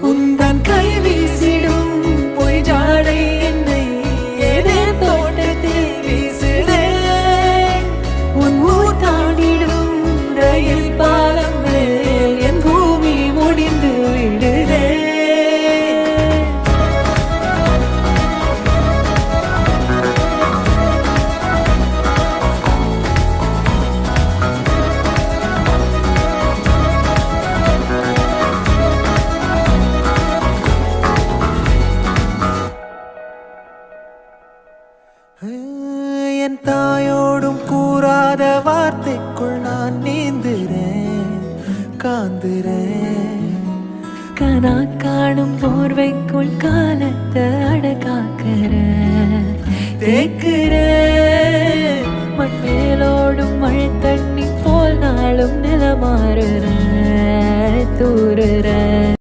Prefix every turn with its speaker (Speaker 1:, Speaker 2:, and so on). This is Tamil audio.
Speaker 1: உந்தன் கை வீசிடும் பொய் ஜாடை என்னை ஏதே தோட்டத்தில் வீசுதே. உன் ஊர் தாண்டிடும் ரயில் பாலம் மேல் என் பூமி முடிந்து விடுதே. என் தாயோடும் கூறாத வார்த்தைக்குள் நான் நீந்துறேன், காந்துறேன். கனா காணும் போர்வைக்குள் காலத்தை அடக்காக்கிற தேக்குற. மண்மேலோடும் மழை தண்ணி போல் நாளும் நிலமாறுற தூறுற.